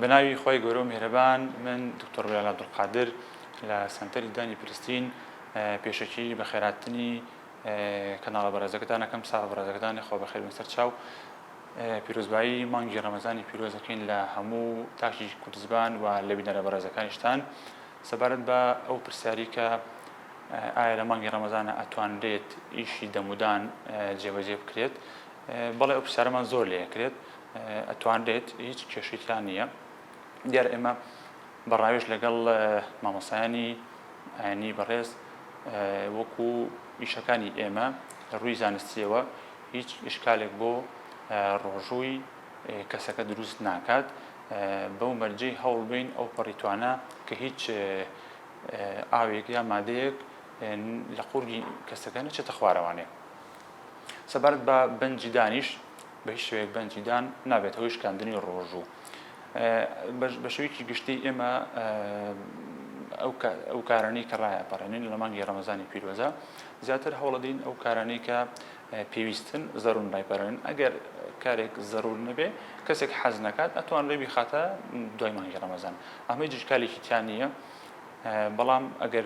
بناوی خۆی گەورە و میهرەبان من دکتۆر بلال عەبدولقادر لە سەنتەری دانی فلستین پێشەکی بە خێراتنی کەناڵە بەڕێزەکەتان ئەەکەم ساڵ بەڕێزەکەتانی خۆ بەخێر بن سەر چاو پیرۆزبایی مانگی ڕەمەزانی پیرۆزەکەین لە هەموو تاشی کوردستان و لە بینەرە بەڕێزەکانیشتان سەبارەت بە ئەو پرسیاری کە ئایا لە مانگی ڕەمەزانە ئەتوانرێت ئیشی دەمودان جێبەجێ بکرێت بەڵێ ئەو پرسیارەمان زۆر لێکرێت ئەتوانرێت هیچ کێشەیان نییە دیارە ئێمە بەڕاوێژ لەگەڵ مامۆسایانی ئاینی بەڕێز وەکو ئیشەکانی ئێمە لە ڕووی زانستیەوە هیچ ئشکالێک بۆ ڕۆژووی کەسەکە دروست ناکات بەو مەرجەی هەوڵ بین ئەو پەڕیتوانە کە هیچ ئاوێک یا مادەیەک لە قورگی کەسەکە نەچێتە خوارەوانێ سەبارەت بە بەنجی دانیش بە هیچ شوەیەک بەنجیدان نابێتەوە شکاندنی ڕۆژوو بە شێوەیەکی گشتی ئێمە ئەو کارانەی کە ڕایەپەڕێنین لە مانگی ڕەمەزانی پیرۆزە زیاتر هەوڵەدەین ئەو کارانەی کە پێویستن زەڕون ڕایپەڕێنن ئەگەر کارێک زەڕور نەبێ کەسێک حەز نەکات ئەتوان لێ بیخاتە دوای مانگی ڕەمەزان ئەمە هیچ ئیشکالێکی تیان نییە بەڵام ئەگەر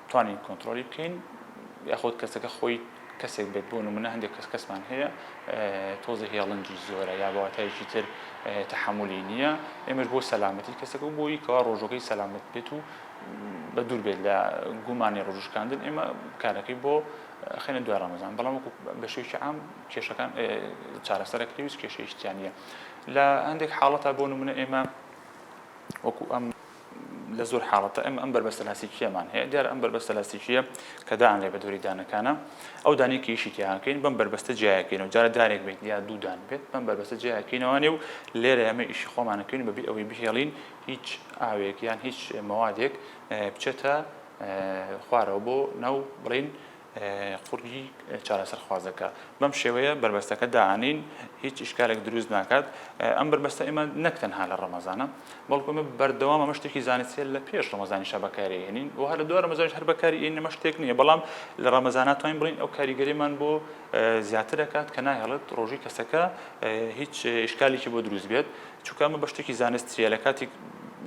توانین کۆنتڕۆلی بکەین یاخود کەسەکە خۆی کەسێک بێت بۆ نمونە هەندێک کەسمان هەیە تۆزە هێڵنجی زۆرە یا بەواتایەکی تر تەحملی نییە ئێمەش بۆ سەلامەتی کەسەکە بۆی کەوا ڕۆژەکەی سەلامەت بێت و بە دوور بێت لە گومانی ڕۆژشکاندن ئێمە کارەکەی بۆ خێنە دوای ڕەمەزان بەڵام وەکو بە شێوەیەکی عام کێشەکان چارەسەرەکەی ویست کێشەیشتیان نییە لە هەندێک حاڵەتە بۆ نمونە ئێمە وەکو ئەم لە زۆر حاڵەتە ئەم بربەستە لاستیکیەمان هەیە دیارە ئەم بربەستە لاستیکیە کە دانرێ بە دووری دانەکانە ئەو دانێکی ئیشی تیاکەین بەم بربەستە جیاکەینەوە جارە دارێک بێت یا دوو دان بێت بەم بربەستە جیاکەینەوەنێ و لێرە ئەمە ئیشی خۆمانەکەین بەبێ ئەوەی بهێڵین هیچ ئاوێک یان هیچ مەوادێک بچێتە خوارەوە بۆ ناو بڵین قورگی چارەسەر خوازەکە بەم شێوەیە بربەستەکە داهانین هیچ ئیشکالێک دروست ناکات ئەم بربەستە ئێمە نەک تەنها لە ڕەمەزانە بەڵکو ئێمە بەردەوام ئەمە شتێکی زانستیە لە پێش ڕەمەزانیشە بەکارهێنین بۆ هەر لە دوای ڕەمەزانیش هەر بەکاریهێنین ئەمە شتێک نییە بەڵام لە ڕەمەزانە توانین بڵین ئەو کاریگەریمان بۆ زیاتر دەکات کە ناهێڵێت ڕۆژی کەسەکە هیچ ئیشکالێکی بۆ دروست بێت چونکە ئەمە بە شتێکی زانستیە لە کاتی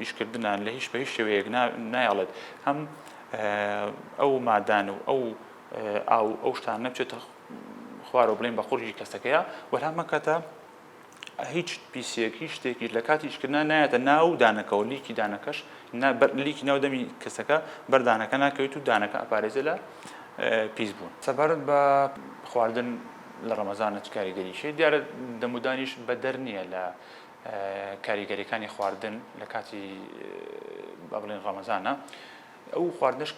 ئیشکردنان لە هیچ بە هیچ شێوەیەک نایەڵێت هەم ئەو مادان و ئەو شتان نەبچێتە خوارەوە بڵێن بە قورگی کەسەکەیە وەرهەمە کاتە هیچ پیسێکی شتێکی لە کاتی ئیشکردن نایەتە ناو دانەکەەوە لیکی دانەکەش لیکی ناودەمی کەسەکە بەردانەکە ناکەوێت و دانەکە ئەپارێزە لە پیس بوون سەبارەت بە خواردن لە ڕەمەزانە چ کاریگەریشی دیارە دەمودانیش بە دەر نییە لە کاریگەریەکانی خواردن لە کاتی با بڵێن ڕەمەزانە ئەو خواردنش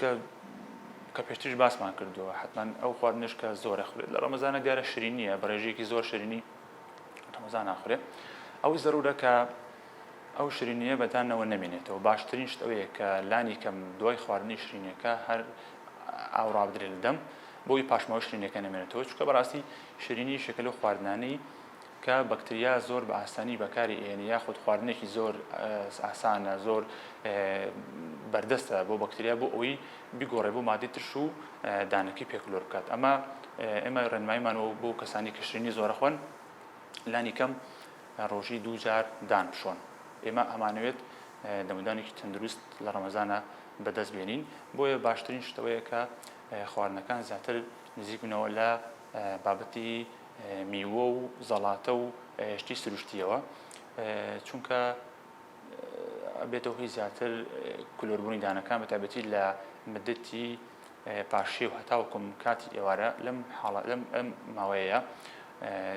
کە پێشترش باسمان کردووە حتمان ئەو خواردنش کە زۆر ئەخورێت لە ڕەمەزانە دیارە شیرینیە بەڕێژەیەکی زۆر شیرینی ڕەمەزان ناخورێت ئەوی زەرورە کە ئەو شیرینیە بەدانەوە نەمێنێتەوە باشترین شت ئەوەیە کە لانی کەم دوای خواردنی شیرینیەکە هەر ئاو ڕابدرێت لە دەم بۆی پاشماوە شیرینیەکە نەمێنێتەوە چونکە بەڕاستی شیرینی شەکل و خواردنانەی کە بەکتریا زۆر بە ئاسانی بەکاری ئێنی یاخود خواردنێکی زۆر ئاسانە زۆر بەردەستە بۆ بەکتریا بۆ ئەوەی بیگۆڕێ بۆ مادەی ترش و دانەکەی پێکلۆر بکات ئەمە ئێمە ڕێنماییمانەوە بۆ کەسانی کە شیرینی زۆرە خۆن لانی کەم ڕۆژی دوو جار دان بشۆن ئێمە ئەمانەوێت دەمودانێکی تەندروست لە ڕەمەزانە بەدەست بێنین بۆیە باشترین شتەوەیە کە خواردنەکان زیاتر نزیک بنەوە لە بابەتی میوە و زەڵاتە و شتی سروشتیەوە چونکە بێتەوە هی زیاتر کلۆربوونی دانەکان بەتایبەتی لە مدەتی پاشێ و هەتاوەکم کاتی ئێوارە لەم ماوەیە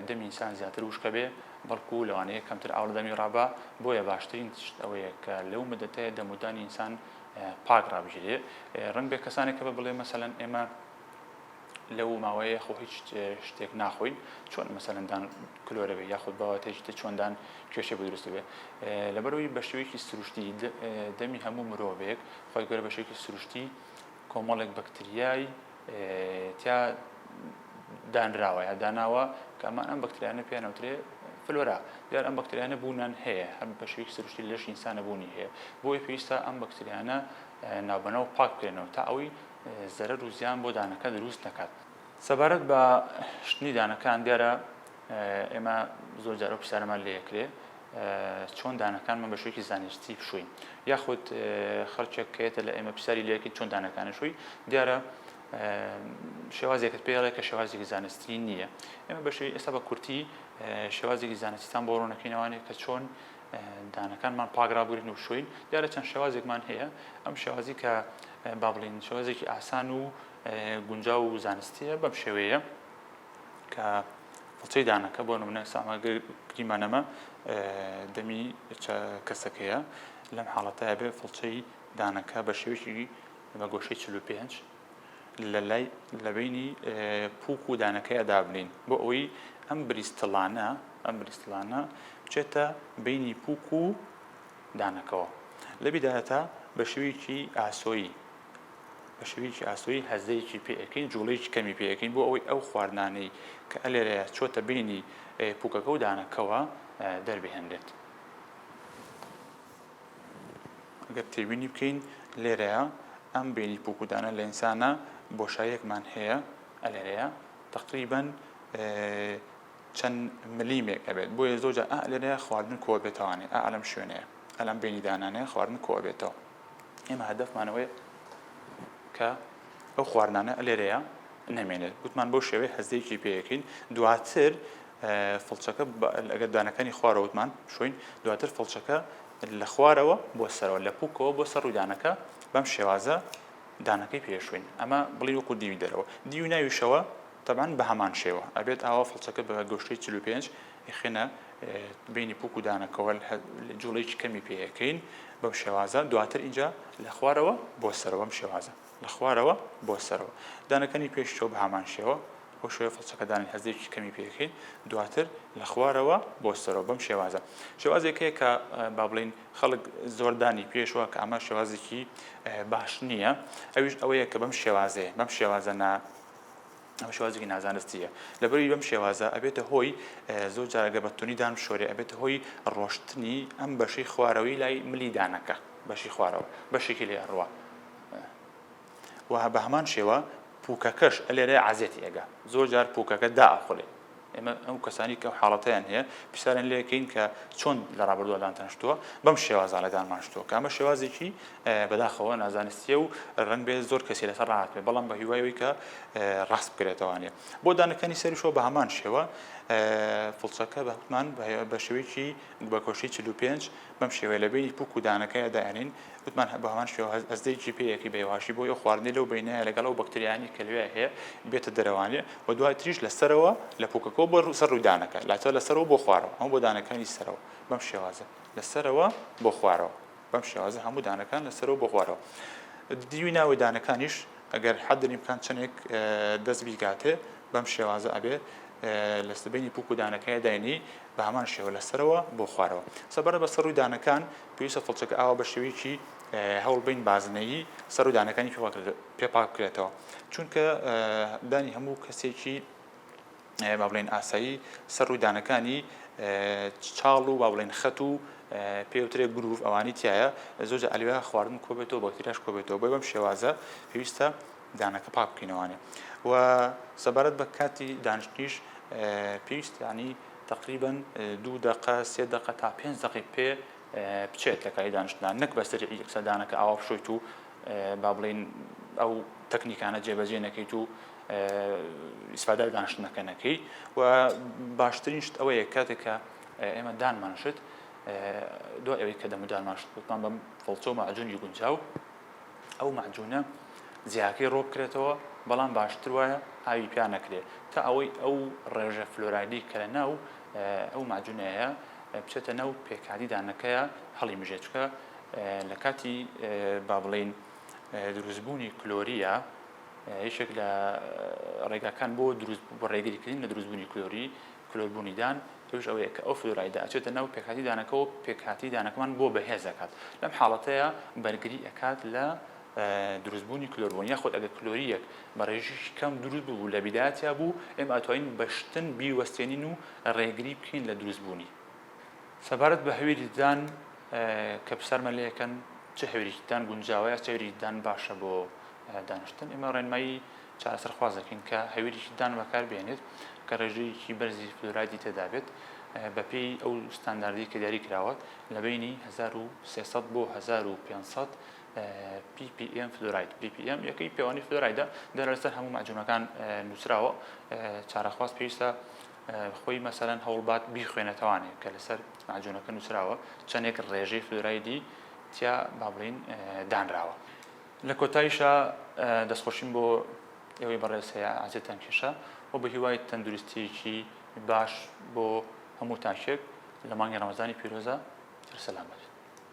دەمی ئینسان زیاتر وشکە بێ بەڵکو لەوانەیە کەمتر ئاو لە دەمی ڕابە بۆیە باشترین شت ئەوەیە کە لەو مدەتەیە دەمودانی ئینسان پاک ڕابژێرێ ڕەنگ بێ کەسانێک کە بڵێ مەسەلەن ئێمە لەو ماوەیە خۆ هیچ شتێک ناخۆین چۆن مەسەلەن دان کلۆرە بێ یاخود باواتێکی چۆندان کێشە بۆ دروست بێ لەبەرەوەی بە شێوەیەکی سروشتی دەمی هەموو مرۆڤێک خۆی گەورە بە شێوەیەکی سروشتی کۆمەڵێک بەکتریای تیا دانراوە یا داناوە کە ئەمان ئەم بەکتریانە پێیان ناوترێ فلۆرا دیار ئەم بەکتریانە بوونان هەیە هەر بە شێوەیەکی سروشتی لەش ئینسانە بوونی هەیە بۆیە پێویستە ئەم بەکتریانە ناوبەنەوە پاک بکرێنەوە تا ئەوەی زەرەر و زیان بۆ دانەکە دروست نەکات سەبارەت بە شتنی دانەکان دیارە ئێمە زۆر جارە پرسیارەمان لێکرێ چۆن دانەکانمان بە شێوەیەکی زانستی بشوین یاخود خەڵکێک کێتە لە ئێمە پرسیاری لەیەکی چۆن دانەکانە شووی دیارە شێوازێکت پێڵێ کە شێوازێکی زانستی نییە ئێمە بەشی ئێستا بە کورتی شێوازێکی زانستیتان بۆ ڕوونەکەینەوانێت کە چۆن دانەکانمان پاگرابگرین و شوین دیارە چەند شێوازێکمان هەیە ئەم شێوازی کە با بڵین شێوازێکی ئاسان و گونجاو و زانستیە بەم شێوەیە کە فڵچەی دانەکە بۆ نمونە ساماگریمانەمە دەمی کەسەکەیە لەم حاڵەتەیە بێ فڵچەی دانەکە بە شێوەیەکی بە گۆشەی 45 لە بینی پووک و دانەکەیە دابنین بۆ ئەوەی ئەم بریستڵانە بچێتە بینی پووک و دانەکەەوە لە بیداەتە بە شێوەیەکی ئاسۆیی هەزەیەکی پێەکەین جوڵەیەکی کەمی پێەکەین بۆ ئەوەی ئەو خواردانەی کە ئەلێرەیە چۆتە بینی پووکەکە و دانەکەەوە دەربهێنرێت ئەگەر تێبینی بکەین لێرەیە ئەم بینی پووک و دانە لە ئینسانە بۆشاییەکمان هەیە ئەلێرەیە تقریباً چەند ملیمێک ئەبێت بۆیە زۆرجار لێرەیە خواردن کۆ بێتەوانێ ئەلەم شوێنەیە ئەلەم بینی دانانەیە خواردن کۆ بێتەوە ئێمە هەدەفمانەوەی کە ئەو خواردانە لێرەیە نەمێنێت گوتمان بۆ شێوەیە هەزەیەکی پێەکەین دواتر فڵچەکە ئەگەر دانەکانی خوارەوتمان شوین دواتر فڵچەکە لە خوارەوە بۆ سەرەوە لە پووکەوە بۆ سەر ڕوودانەکە بەم شێوازە دانەکەی پێشوین ئەمە بڵین وەکو دیوی دەرەوە دیو ناویشەوە تەبان بە هەمان شێوە ئەبێت ئاوا فڵچەکە بە گۆشەی 45 خێنە بینی پووک و دانەکەەوە جوڵەیەکی کەمی پێەکەین بەم شێوازە دواتر اینجا لە خوارەوە بۆ سەرەوە بەم شێوازە لە خوارەوە بۆ سەرەوە دانەکانی پێشەوە بە هەمان شێوە بۆ شێوە فڵچەکە دانی هەزێکی کەمی پێەکەین دواتر لە خوارەوە بۆ سەرەوە بەم شێوازە شێوازێکەیە کە با بڵین خەڵک زۆردانی پێشوە کە ئەمە شێوازێکی باش نییە ئەویش ئەوەیە کە بەم شێوازە ئەمە شێوازێکی نازانستیە لەبەری بەم شێوازە ئەبێتە هۆی زۆر جارەگە بەتونی دان شۆرێ ئەبێتە هۆی ڕۆشتنی ئەم بەشەی خوارەوەی لای ملی دانەکە بەشی خوارەوە بەشێکی لێ ئەڕوا و بە هەمان شێوە پووکەکەش لێرە عەزێتی ئەگا زۆر جار پووکەکە دائەخڵێ ئێمە ئەو کەسانی کە حاڵەتیان هەیە پرسیاریان لێکەین کە چۆن لە ڕابردووەدان تەنشتووە بەم شێوازە لەدانمان شتووە کە ئەمە شێوازێکی بەداخەوە نازانستیە و ڕەنگ بێ زۆر کەسی لەسەر ڕاهات بێ بەڵام بە هیوایەوەی کە ڕاست بکرێتەوانێ بۆ دانەکانی سەریشەوە بە هەمان شێوە فڵچەکە بەمان بە شێوەیەکی بە کۆشەی 45 بەم شێوەیە لە بینی پووک و دانەکەیە دایانین وتمان بە هەمان شێوە هەزدەیەکی پێیەکی بێواشی بۆ ئەو خواردنی لەو بینایە لەگەڵ ئەو بەکتریانی کە لەوێ هەیە بێتە دەرەوانێ و دوای تریش لەسەرەوە لە پووکەکەەوە بۆ سەر ڕوودانەکە لاتە لەسەرەوە بۆ خوارەوە هەموو بۆ دانەکانی سەرەوە بەم شێوازە لەسەرەوە بۆ خوارەوە بەم شێوازە هەموو دانەکان لەسەرەوە بۆ خوارەوە دیوی ناوی دانەکانیش ئەگەر حەدری بکان چەندێک دەست بیکاتێ بەم شێوازە ئەبێ لەستبینی پووک و دانەکەی داینی بە هەمان شێوە لەسەرەوە بۆ خوارەوە سەبارە بە سەر ڕووی دانەکان پێویستە فڵچەکە ئاوا بە شێوەیەکی هەوڵ بین بازنەیی سەر و دانەکانی پێپاک بکرێتەوە چونکە دانی هەموو کەسێکی با بڵین ئاسایی سەر ڕووی دانەکانی چاڵ و با بڵین خەت و پێوترێ گروڤ ئەوانی تایە زۆر ئەلوێ خواردن کۆبێتەوە بەکتریاش کۆبێتەوە بۆی بەم شێوازە پێویستە دانەکە پاک بکەینەوانێ و سەبارەت بە کاتی دانیشتنیش پێویست ینی تقریبا 2 دقه 3 دقه تا 5 دقه پێ بچێت لە کاری دانیشتنان نەک بەسەر یەکسەر دانەکە ئاوا بشۆیت و با بڵین ئەو تەکنیکانە جێبەجێ نەکەیت و ئیسفادای دانیشتنەکە نەکەی و باشترین شت ئەوەیە کاتێکە ئێمە دانمانشت دوای ئەوەی کە دەمودانماشت گوتمان بەم فڵچە و مەعجونی گونجاو ئەو مەعجونە جیاکەی ڕۆ بکرێتەوە بەڵام باشتر وایە ئاوی پیا نەکرێت تا ئەوەی ئەو ڕێژە فلۆرایدی کە لە ناو ئەو ماجونەیە بچێتە ناو پێکاتی دانەکەیە هەڵی مژێت چکە لە کاتی با بڵین دروستبوونی کلۆریە هیچێک لە ڕێگاکان بۆ ڕێگریکردن لە دروستبوونی کلۆربوونی دان توش ئەوەیە کە ئەو فلۆرایدە ئەچێتە ناو پێکاتی دانەکەەوە پێکاتی دانەکەمان بۆ بەهێز دەکات لەم حاڵەتەیە بەرگری ئەکات لە دروستبوونی کلۆربوون یاخود ئەگە کلۆریەک بە ڕێژیشی کەم دروست بوو لە بیداەتیا بوو ئێمە ئەتوانین بەشتن بیوەستێنین و ڕێگری بکەین لە دروستبوونی سەبارەت بە هەویری دان کە پرسیارمان لێ یەکەن چه هەویری دان گونجاوە یا چه هەویری دان باشە بۆ دانیشتن ئێمە ڕێنمایی چارەسەرخواز دەکەین کە هەویریی دان بەکار بێنێت کە ڕێژەیەکی بەرزی فلۆرایدی تێدا بێت بەپێی ئەو ستانداردی کە دیاری کراوە لە بینی 1300 بۆ 1500 ppm فلوراید ppm یەکەی پێوانی فلورایدە دەرە لەسەر هەموو ماجونەکان نووسراوە چارەخواست پێویستە خۆی مەسەلەن هەوڵبات بیخوێنێتەوانێت کە لەسەر ماجونەکە نووسراوە چەندێک ڕێژەی فلورایدی تیا با بڵین دانراوە لە کۆتاییشە دەستخۆشیم بۆ ئێوەی بەڕێز هەیە ئازێتان کێشە و بە هیوای تەندروستیەکی باش بۆ هەموو تاکێک لە مانگی ڕەمەزانی پیرۆزە سەلامەت